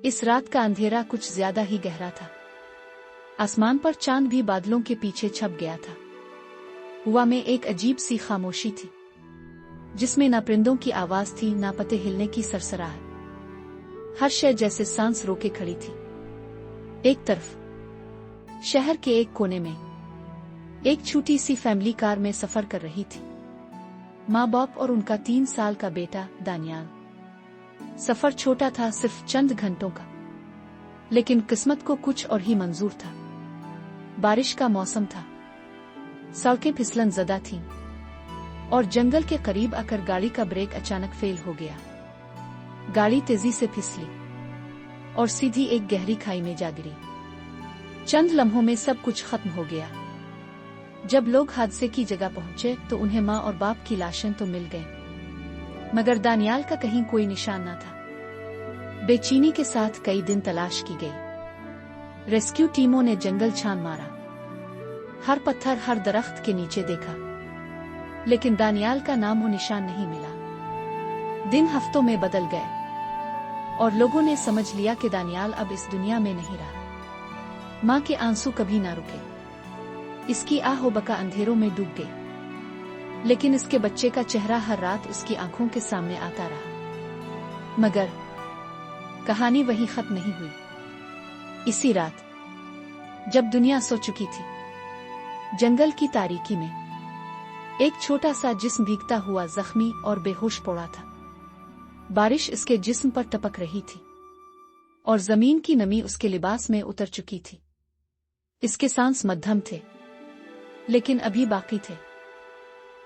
इस रात का अंधेरा कुछ ज्यादा ही गहरा था। आसमान पर चांद भी बादलों के पीछे छप गया था। हवा में एक अजीब सी खामोशी थी, जिसमें ना परिंदों की आवाज थी, ना पत्ते हिलने की सरसराहट। हर शय जैसे सांस रोके खड़ी थी। एक तरफ शहर के एक कोने में एक छोटी सी फैमिली कार में सफर कर रही थी। माँ बाप और उनका 3 साल का बेटा दानियाल। सफर छोटा था, सिर्फ चंद घंटों का, लेकिन किस्मत को कुछ और ही मंजूर था। बारिश का मौसम था, सड़कें फिसलन ज़दा थीं, और जंगल के करीब आकर गाड़ी का ब्रेक अचानक फेल हो गया। गाड़ी तेजी से फिसली और सीधी एक गहरी खाई में जा गिरी। चंद लम्हों में सब कुछ खत्म हो गया। जब लोग हादसे की जगह पहुंचे तो उन्हें माँ और बाप की लाशें तो मिल गईं, मगर दानियाल का कहीं कोई निशान न था। बेचैनी के साथ कई दिन तलाश की गई। रेस्क्यू टीमों ने जंगल छान मारा, हर पत्थर, हर दरख्त के नीचे देखा, लेकिन दानियाल का नाम वो निशान नहीं मिला। दिन हफ्तों में बदल गए और लोगों ने समझ लिया कि दानियाल अब इस दुनिया में नहीं रहा। माँ के आंसू कभी ना रुके। इसकी आहो बका अंधेरों में डूब गई, लेकिन इसके बच्चे का चेहरा हर रात उसकी आंखों के सामने आता रहा। मगर कहानी वहीं खत्म नहीं हुई। इसी रात, जब दुनिया सो चुकी थी, जंगल की तारीकी में एक छोटा सा जिस्म भीगता हुआ जख्मी और बेहोश पड़ा था। बारिश इसके जिस्म पर टपक रही थी और जमीन की नमी उसके लिबास में उतर चुकी थी। इसके सांस मध्यम थे, लेकिन अभी बाकी थे।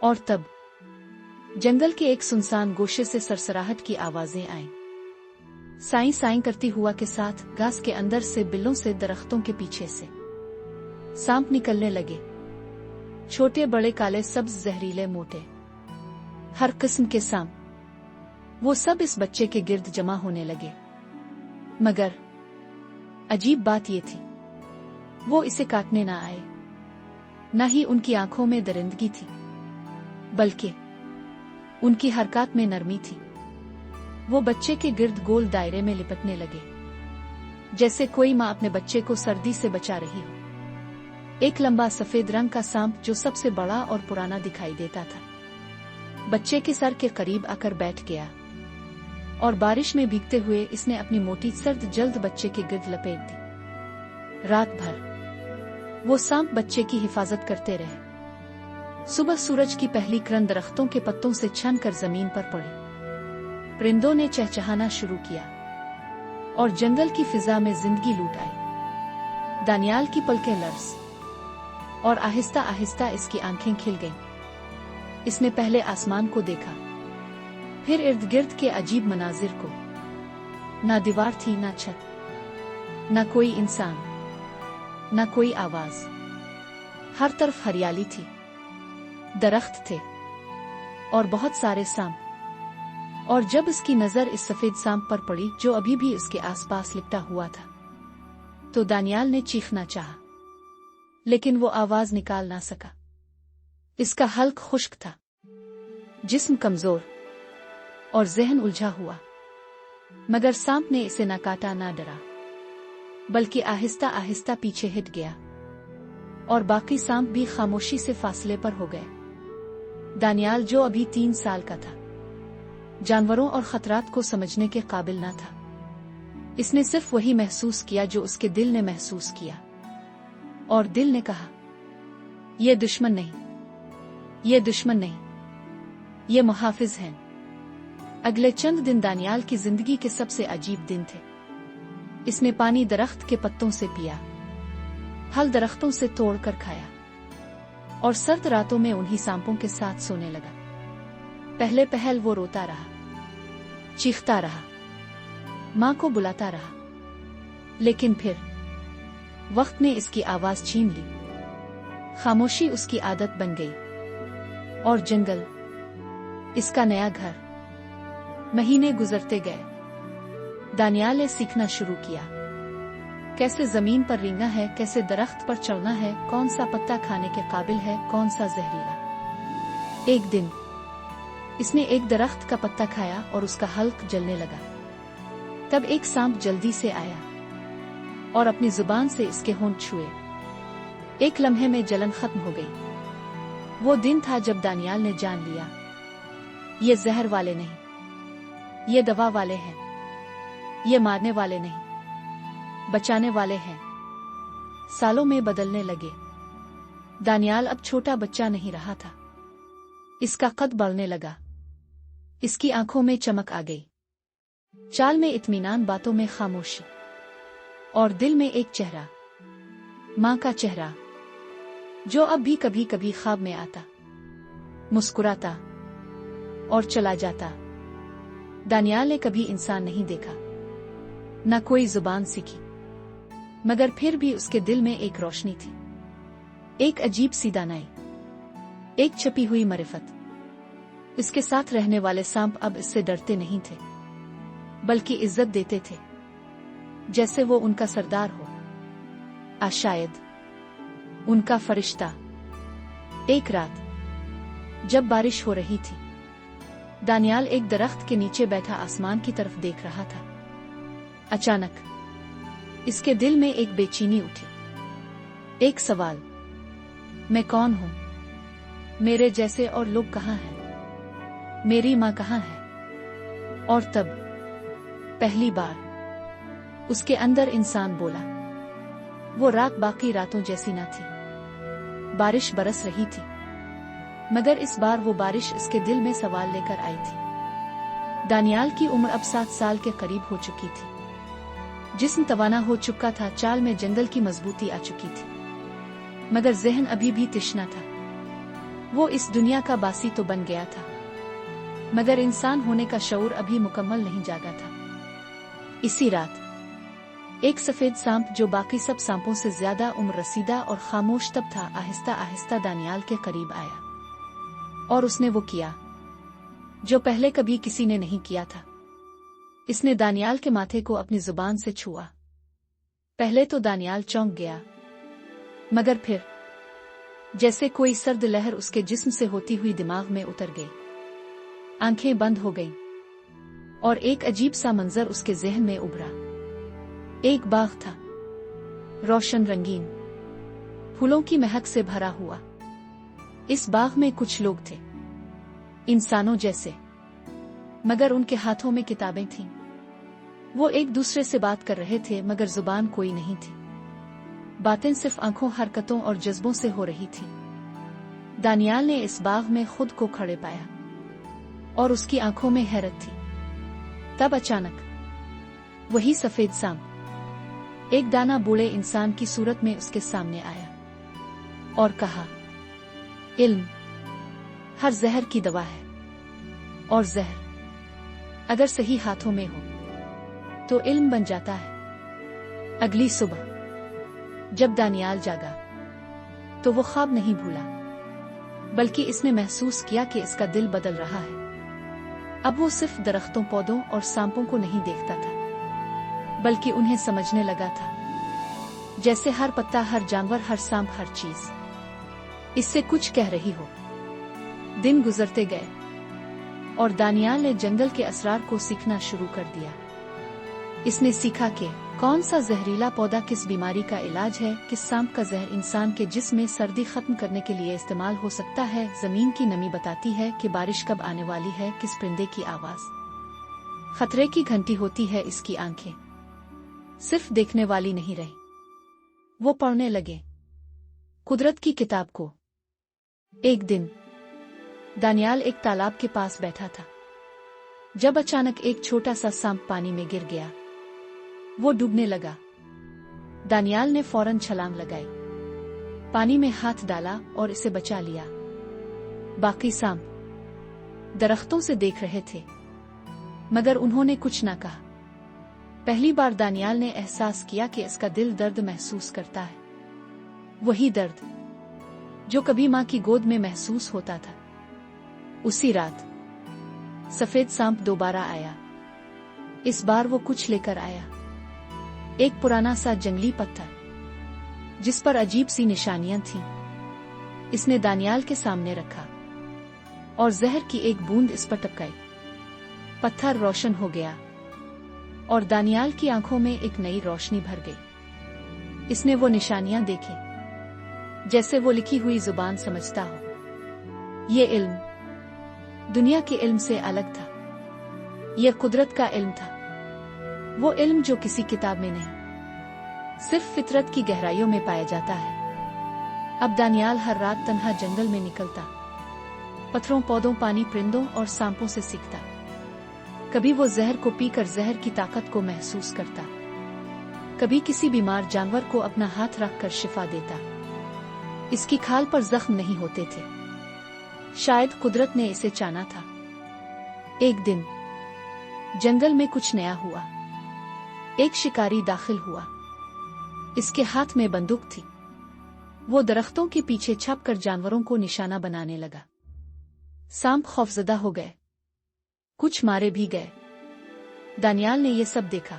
और तब जंगल के एक सुनसान गोशे से सरसराहट की आवाजें आईं। साईं साईं करती हुआ के साथ घास के अंदर से, बिल्लों से, दरख्तों के पीछे से सांप निकलने लगे। छोटे बड़े, काले सब्ज, जहरीले मोटे, हर किस्म के सांप। वो सब इस बच्चे के गिर्द जमा होने लगे। मगर अजीब बात ये थी, वो इसे काटने ना आए। न ही उनकी आंखों में दरिंदगी थी, बल्कि उनकी हरकत में नरमी थी। वो बच्चे के गिर्द गोल दायरे में लिपटने लगे, जैसे कोई माँ अपने बच्चे को सर्दी से बचा रही हो। एक लंबा सफेद रंग का सांप, जो सबसे बड़ा और पुराना दिखाई देता था, बच्चे के सर के करीब आकर बैठ गया और बारिश में भीगते हुए इसने अपनी मोटी सर्द जल्द बच्चे के गिर्द लपेट दी। रात भर वो सांप बच्चे की हिफाजत करते रहे। सुबह सूरज की पहली किरण दरख्तों के पत्तों से छन कर जमीन पर पड़ी। परिंदों ने चहचहाना शुरू किया और जंगल की फिजा में जिंदगी लूट आई। दानियाल की पलकें लर्स और आहिस्ता आहिस्ता इसकी आंखें खिल गईं। इसने पहले आसमान को देखा, फिर इर्द गिर्द के अजीब मनाजिर को। ना दीवार थी, ना छत, ना कोई इंसान, ना कोई आवाज। हर तरफ हरियाली थी, दरख्त थे और बहुत सारे सांप। और जब इसकी नजर इस सफेद सांप पर पड़ी, जो अभी भी उसके आसपास लिपटा हुआ था, तो दानियाल ने चीखना चाहा, लेकिन वो आवाज निकाल ना सका। इसका हल्क खुश्क था, जिस्म कमजोर और जहन उलझा हुआ। मगर सांप ने इसे ना काटा, ना डरा, बल्कि आहिस्ता आहिस्ता पीछे हट गया और बाकी सांप भी खामोशी से फासले पर हो गए। दानियाल, जो अभी 3 साल का था, जानवरों और खतरात को समझने के काबिल न था। इसने सिर्फ वही महसूस किया जो उसके दिल ने महसूस किया, और दिल ने कहा, ये दुश्मन नहीं, ये दुश्मन नहीं, ये मुहाफिज हैं। अगले चंद दिन दानियाल की जिंदगी के सबसे अजीब दिन थे। इसने पानी दरख्त के पत्तों से पिया, फल दरख्तों से तोड़कर खाया, और सर्द रातों में उन्हीं सांपों के साथ सोने लगा। पहले पहल वो रोता रहा, चीखता रहा, माँ को बुलाता रहा, लेकिन फिर वक्त ने इसकी आवाज छीन ली। खामोशी उसकी आदत बन गई, और जंगल इसका नया घर। महीने गुजरते गए। दानियाल ने सीखना शुरू किया, कैसे जमीन पर रेंगना है, कैसे दरख्त पर चढ़ना है, कौन सा पत्ता खाने के काबिल है, कौन सा जहरीला। एक दिन इसने एक दरख्त का पत्ता खाया और उसका हल्क जलने लगा। तब एक सांप जल्दी से आया और अपनी जुबान से इसके होंठ छुए। एक लम्हे में जलन खत्म हो गई। वो दिन था जब दानियाल ने जान लिया, ये जहर वाले नहीं, ये दवा वाले हैं, ये मारने वाले नहीं, बचाने वाले हैं। सालों में बदलने लगे। दानियाल अब छोटा बच्चा नहीं रहा था। इसका कद बढ़ने लगा, इसकी आंखों में चमक आ गई, चाल में इत्मीनान, बातों में खामोशी, और दिल में एक चेहरा, माँ का चेहरा, जो अब भी कभी कभी ख्वाब में आता, मुस्कुराता और चला जाता। दानियाल ने कभी इंसान नहीं देखा, न कोई जुबान सीखी, मगर फिर भी उसके दिल में एक रोशनी थी, एक अजीब सी दानाई, एक छपी हुई मारिफत। इसके साथ रहने वाले सांप अब इससे डरते नहीं थे, बल्कि इज्जत देते थे, जैसे वो उनका सरदार हो, शायद उनका फरिश्ता। एक रात जब बारिश हो रही थी, दानियाल एक दरख्त के नीचे बैठा आसमान की तरफ देख रहा था। अचानक इसके दिल में एक बेचैनी उठी, एक सवाल, मैं कौन हूं? मेरे जैसे और लोग कहाँ हैं? मेरी माँ कहाँ है? और तब पहली बार उसके अंदर इंसान बोला। वो रात बाकी रातों जैसी न थी। बारिश बरस रही थी, मगर इस बार वो बारिश इसके दिल में सवाल लेकर आई थी। दानियाल की उम्र अब 7 साल के करीब हो चुकी थी। जिस्म तवाना हो चुका था, चाल में जंगल की मजबूती आ चुकी थी, मगर ज़हन अभी भी तिश्ना था। वो इस दुनिया का बासी तो बन गया था, मगर इंसान होने का शऊर अभी मुकम्मल नहीं जागा था। इसी रात एक सफेद सांप, जो बाकी सब सांपों से ज्यादा उम्र रसीदा और खामोश तब था, आहिस्ता आहिस्ता दानियाल के करीब आया, और उसने वो किया जो पहले कभी किसी ने नहीं किया था। इसने दानियाल के माथे को अपनी जुबान से छुआ। पहले तो दानियाल चौंक गया, मगर फिर जैसे कोई सर्द लहर उसके जिस्म से होती हुई दिमाग में उतर गई। आंखें बंद हो गईं, और एक अजीब सा मंजर उसके ज़हन में उभरा। एक बाग था, रोशन रंगीन, फूलों की महक से भरा हुआ। इस बाग में कुछ लोग थे, इंसानों जैसे, मगर उनके हाथों में किताबें थीं। वो एक दूसरे से बात कर रहे थे, मगर जुबान कोई नहीं थी। बातें सिर्फ आंखों, हरकतों और जज्बों से हो रही थी। दानियाल ने इस बाग में खुद को खड़े पाया, और उसकी आंखों में हैरत थी। तब अचानक वही सफेद सांप एक दाना बूढ़े इंसान की सूरत में उसके सामने आया और कहा, इल्म हर जहर की दवा है, और जहर अगर सही हाथों में हो तो इल्म बन जाता है। अगली सुबह जब दानियाल जागा तो वो ख्वाब नहीं भूला, बल्कि इसने महसूस किया कि इसका दिल बदल रहा है। अब वो सिर्फ दरख्तों, पौधों और सांपों को नहीं देखता था, बल्कि उन्हें समझने लगा था, जैसे हर पत्ता, हर जानवर, हर सांप, हर चीज इससे कुछ कह रही हो। दिन गुजरते गए और दानियाल ने जंगल के असरार को सीखना शुरू कर दिया। इसने सीखा कि कौन सा जहरीला पौधा किस बीमारी का इलाज है, किस सांप का जहर इंसान के जिस्म में सर्दी खत्म करने के लिए इस्तेमाल हो सकता है, जमीन की नमी बताती है कि बारिश कब आने वाली है, किस परिंदे की आवाज खतरे की घंटी होती है। इसकी आंखें सिर्फ देखने वाली नहीं रही, वो पढ़ने लगे कुदरत की किताब को। एक दिन दानियाल एक तालाब के पास बैठा था, जब अचानक एक छोटा सा सांप पानी में गिर गया। वो डूबने लगा। दानियाल ने फौरन छलांग लगाई, पानी में हाथ डाला और इसे बचा लिया। बाकी सांप दरख्तों से देख रहे थे, मगर उन्होंने कुछ ना कहा। पहली बार दानियाल ने एहसास किया कि इसका दिल दर्द महसूस करता है, वही दर्द जो कभी माँ की गोद में महसूस होता था। उसी रात सफेद सांप दोबारा आया। इस बार वो कुछ लेकर आया, एक पुराना सा जंगली पत्थर जिस पर अजीब सी निशानियां थीं। इसने दानियाल के सामने रखा और जहर की एक बूंद इस पर टपकाई। पत्थर रोशन हो गया और दानियाल की आंखों में एक नई रोशनी भर गई। इसने वो निशानियां देखी जैसे वो लिखी हुई जुबान समझता हो। ये इल्म दुनिया के इल्म से अलग था। यह कुदरत का इल्म था, वो इल्म जो किसी किताब में नहीं, सिर्फ फितरत की गहराइयों में पाया जाता है। अब दानियाल हर रात तन्हा जंगल में निकलता, पत्थरों, पौधों, पानी, परिंदों और सांपों से सीखता। कभी वो जहर को पीकर जहर की ताकत को महसूस करता, कभी किसी बीमार जानवर को अपना हाथ रखकर शिफा देता। इसकी खाल पर जख्म नहीं होते थे, शायद कुदरत ने इसे चाहा था। एक दिन जंगल में कुछ नया हुआ। एक शिकारी दाखिल हुआ, इसके हाथ में बंदूक थी। वो दरख्तों के पीछे छपकर जानवरों को निशाना बनाने लगा। सांप खौफजदा हो गए, कुछ मारे भी गए। दानियाल ने यह सब देखा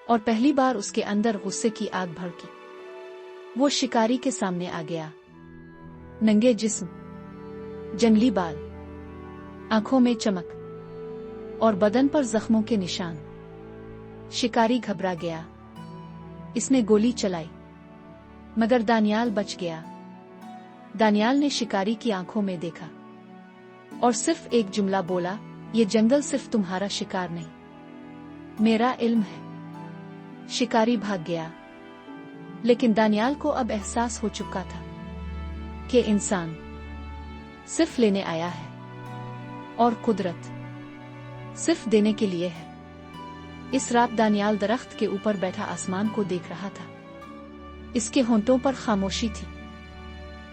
और पहली बार उसके अंदर गुस्से की आग भड़की। वो शिकारी के सामने आ गया, नंगे जिस्म, जंगली बाल, आंखों में चमक और बदन पर जख्मों के निशान। शिकारी घबरा गया, इसने गोली चलाई, मगर दानियाल बच गया। दानियाल ने शिकारी की आंखों में देखा और सिर्फ एक जुमला बोला, ये जंगल सिर्फ तुम्हारा शिकार नहीं, मेरा इल्म है। शिकारी भाग गया, लेकिन दानियाल को अब एहसास हो चुका था कि इंसान सिर्फ लेने आया है और कुदरत सिर्फ देने के लिए है। इस रात दानियाल दरख्त के ऊपर बैठा आसमान को देख रहा था। इसके होंठों पर खामोशी थी,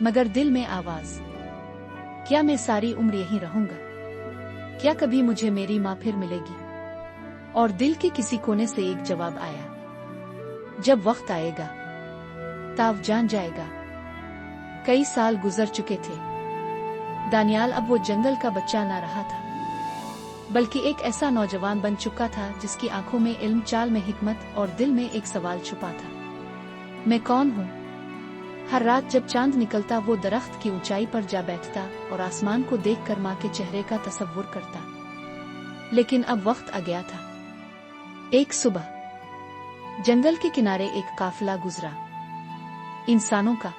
मगर दिल में आवाज, क्या मैं सारी उम्र यहीं रहूंगा? क्या कभी मुझे मेरी माँ फिर मिलेगी? और दिल के किसी कोने से एक जवाब आया, जब वक्त आएगा ताव जान जाएगा। कई साल गुजर चुके थे। दानियाल अब वो जंगल का बच्चा ना रहा था, बल्कि एक ऐसा नौजवान बन चुका था जिसकी आंखों में इल्म, चाल में हिकमत और दिल में एक सवाल छुपा था, मैं कौन हूँ? हर रात जब चांद निकलता वो दरख्त की ऊंचाई पर जा बैठता और आसमान को देखकर माँ के चेहरे का तसव्वुर करता। लेकिन अब वक्त आ गया था। एक सुबह जंगल के किनारे एक काफिला गुजरा, इंसानों का।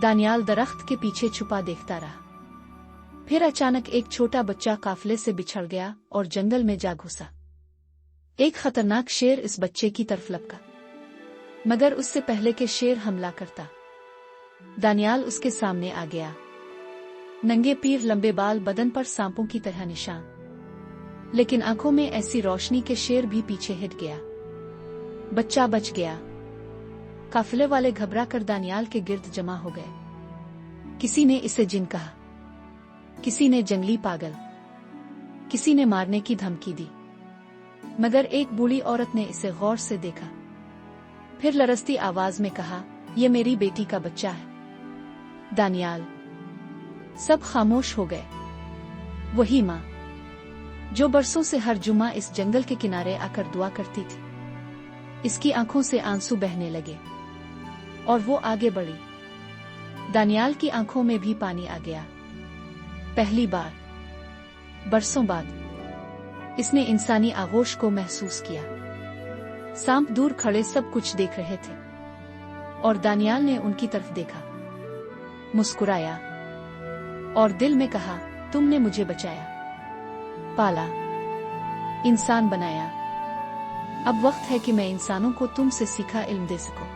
दानियाल दरख्त के पीछे छुपा देखता रहा। फिर अचानक एक छोटा बच्चा काफिले से बिछड़ गया और जंगल में जा घुसा। एक खतरनाक शेर इस बच्चे की तरफ लपका, मगर उससे पहले के शेर हमला करता, दानियाल उसके सामने आ गया। नंगे पीर, लंबे बाल, बदन पर सांपों की तरह निशान, लेकिन आंखों में ऐसी रोशनी के शेर भी पीछे हट गया। बच्चा बच गया। काफिले वाले घबरा कर दानियाल के गिर्द जमा हो गए। किसी ने इसे जिन कहा, किसी ने जंगली पागल, किसी ने मारने की धमकी दी, मगर एक बूढ़ी औरत ने इसे गौर से देखा। फिर लरसती आवाज में कहा, यह मेरी बेटी का बच्चा है। दानियाल। सब खामोश हो गए। वही माँ जो बरसों से हर जुमा इस जंगल के किनारे आकर दुआ करती थी, इसकी आंखों से आंसू बहने लगे और वो आगे बढ़ी। दानियाल की आंखों में भी पानी आ गया। पहली बार बरसों बाद इसने इंसानी आगोश को महसूस किया। सांप दूर खड़े सब कुछ देख रहे थे और दानियाल ने उनकी तरफ देखा, मुस्कुराया और दिल में कहा, तुमने मुझे बचाया, पाला, इंसान बनाया। अब वक्त है कि मैं इंसानों को तुमसे सीखा इल्म दे सकूं।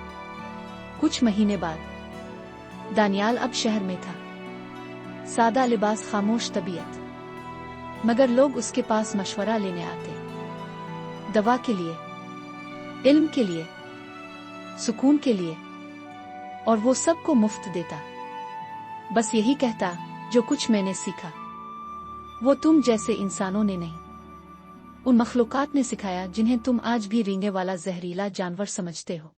कुछ महीने बाद दानियाल अब शहर में था। सादा लिबास, खामोश तबीयत, मगर लोग उसके पास मशवरा लेने आते, दवा के लिए, इल्म के लिए, सुकून के लिए, और वो सबको मुफ्त देता। बस यही कहता, जो कुछ मैंने सीखा वो तुम जैसे इंसानों ने नहीं, उन मखलूकात ने सिखाया जिन्हें तुम आज भी रींगे वाला जहरीला जानवर समझते हो।